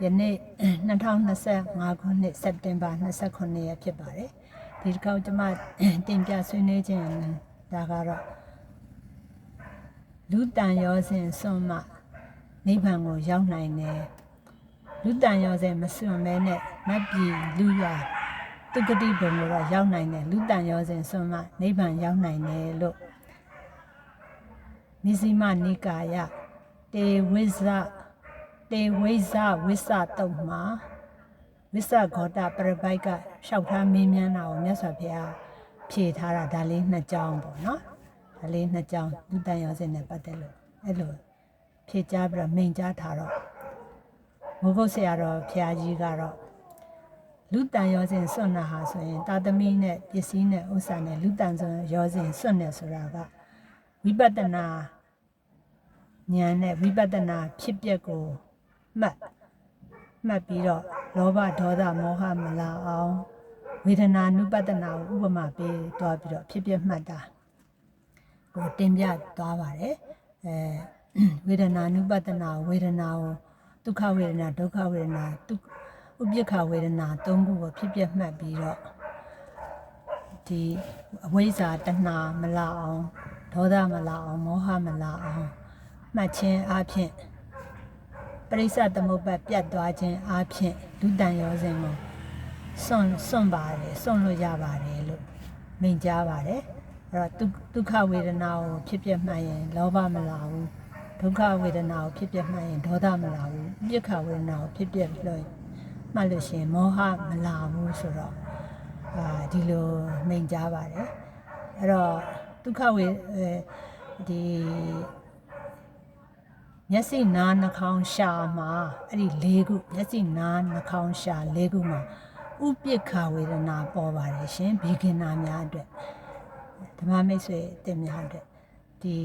ယနေ့2025ခုနှစ်စက်တင်ဘာ29ရက်ဖြစ်ပါတယ်ဒီတစ်ခေါက်ကျွန်မတင်ပြဆွေးနွေးခြင်းဒါကတော့လူတန်ရောစဉ်စွန့်မှနိဗ္ဗာန်ကိုရောက်နိုင်တယ်လူတန်ရောစဉ်မစွန့်မဲနဲ့နတ်ပြည်လူရွာတုဂတိဘုံကိုတော့ရောက်နိုင်တယ်လူတန်ရောစဉ်စွန့်မှနိဗ္ဗာန်ရောက်နိုင်တယ်လို့နိစီမနိကာယတေဝိဇဝိဇတုံမှာဝိဇဂေါတပရပိုက်ကလျှောက်ထားမင်းမြန်းတာကိုမြတ်စွာဘုရားဖြေထားတာဒါလေးနှစ်ကြောင်းပေါ့နော်ဒါလေးနှစ်ကြောင်းလူတန်ရောစဉ်နဲ့ပတ်သက်လို့အဲ့လိုဖြေကြားပြီးတော့မိန်ကြားထားတော့ဘုဂုတ်ဆရာတော်ဘုရားကြီးကတော့လူတန်ရောစဉ်စွန့်တာဟာဆိုရင်တာသမီနဲ့ပစ္စည်းနဲ့ဥစ္စာနဲ့လူတန်ရောစဉ်စွန့်နေဆိုတာကဝိပဿနာဉာဏ်နဲ့ဝိပဿနာဖြစ်ပျက်ကိုမှတ်ပြီးတော့လောဘဒေါသမောဟမလာအောင်ဝေဒနာနုပတနာကိုဥပမာပေးသွားပြီးတော့ဖြစ်ပျက်မှတ်တာဟိုတင်ပြသွားပါတယ်ဝေဒနာနုပတနာဝေဒနာကိုဒုက္ခဝေဒနာဒုက္ခဝေဒနာဥပိ္ပခဝေဒနာ၃ခုကိုဖြစ်ပျက်မှတ်ပြီးတော့ဒီအဝိဇ္ဇာတဏှာမလာအောင်ဒေါသမလာအောင်မောဟမလာအောင်မှတ်ခြင်းအပြင်ပရိစ္ဆသမုပ္ပါပြတ်သွားခြင်းအပြင်လူတန်ရောစဉ်ကိုစွန့်ပါတယ်စွန့်လို့ရပါတယ်လို့မိန့်ကြားပါတယ်အဲ့တော့ဒုက္ခဝေဒနာကိုဖြစ်ပျက်မှတ်ရင်လောဘမလာဘူးဒုက္ခဝေဒနာကိုဖြစ်ပျက်မှတ်ရင်ဒေါသမလာဘူးဥပိ္ပခဝေဒနာကိုဖြစ်ပျက်လို့မှတ်လို့ရှိရင်မောဟမလာဘူးဆိုတော့ဒီလိုမိန့်ကြားပါတယ်အဲ့တော့ဒုက္ခဝေဒီမျက်စိနားနှာခေါင်းရှာမှာအဲ့ဒီ၄ခုမျက်စိနားနှာခေါင်းရှာ၄ခုမှာဥပိ္ပခဝေဒနာပေါ်ပါတယ်ရှင်ဘီဂင်နာများအတွက်ဓမ္မမိတ်ဆွေတင်များအတွက်ဒီ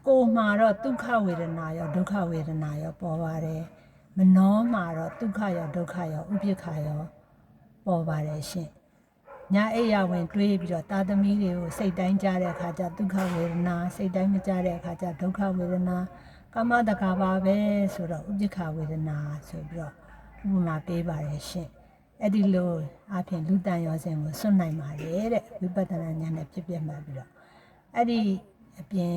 ကိုယ်မှာတော့ဒုက္ခဝေဒနာရောဒုက္ခဝေဒနာရောပေါ်ပါတယ်မနှောမှာတော့ဒုက္ခရောဒုက္ခရောဥပိ္ပခရောပေါ်ပါတယ်ရှင်ညာအိယာဝင်တွေးပြီးတော့တာသမီတွေကိုစိတ်တိုင်းကြတဲ့အခါကျဒုက္ခဝေဒနာစိတ်တိုင်းမကြတဲ့အခါကျဒုက္ခဝေဒနာကာမတကာပါပဲဆိုတော့ဥပိ္ပခဝေဒနာဆိုပြီးတော့ဥပမာပေးပါတယ်ရှင်အဲ့ဒီလိုအပြင်လူတန်ရောစဉ်ကိုစွန့်နိုင်ပါတယ်တဲ့ဝိပဿနာဉာဏ်နဲ့ဖြစ်ပြမှတ်ပြီးတော့အဲ့ဒီအပြင်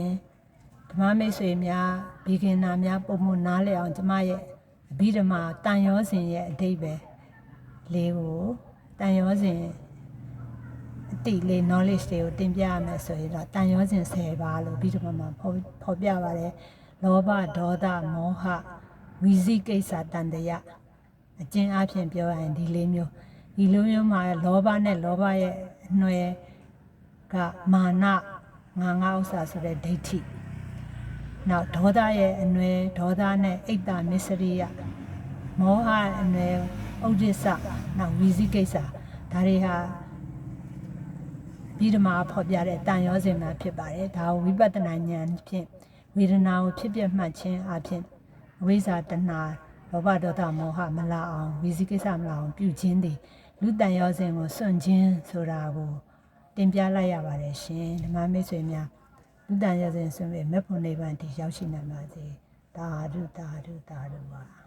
ဓမ္မမိတ်ဆွေများဘီဂင်နာများပုံမှန်နားလည်အောင်ကျမရဲ့အဘိဓမ္မာတန်ရောစဉ်ရဲ့အဓိပ္ပာယ်လေးကိုတန်ရောစဉ်အတိလေး knowledge တွေကိုတင်ပြရမယ်ဆိုရင်တော့တန်ရောစဉ်10ပါးလို့ပြီးတော့မှဖော်ပြပါတယ်လောဘဒေါသမောဟဝိဇိကိစ္စတန်တရာအကျဉ်းအဖြစ်ပြောရရင်ဒီလေးမျိုးမှာလောဘနဲ့လောဘရဲ့အနွယ်ကမာနငါဥစ္စာဆိုတဲ့ဒိဋ္ဌိနောက်ဒေါသရဲ့အနွယ်ဒေါသနဲ့အိတ်တာမစ္စရိယမောဟအနွယ်ဥဒိစ္စနောက်ဝိဇိကိစ္စဒါတွေဟာပြီးဓမ္မဖော်ပြတဲ့တန်ရောစဉ်မှာဖြစ်ပါတယ်ဒါဝိပဿနာဉာဏ်ဖြင့်ဝေဒနာကိုဖြစ်ပြမှတ်ခြင်းအပြင်အဝိဇ္ဇာတဏှာလောဘဒေါသမောဟမလာအောင်ဝိဇိကိစ္စမလာအောင်ပြုခြင်းသည်လူတန်ရောစဉ်ကိုစွန့်ခြင်းဆိုတာကိုတင်ပြလိုက်ရပါတယ်ရှင်ဓမ္မမိတ်ဆွေများလူတန်ရောစဉ်စွန့်ပြီးမေဖို့နိဗ္ဗာန်တည်ရောက်ရှိနိုင်ပါစေသာဓုသာဓုသာဓုပါ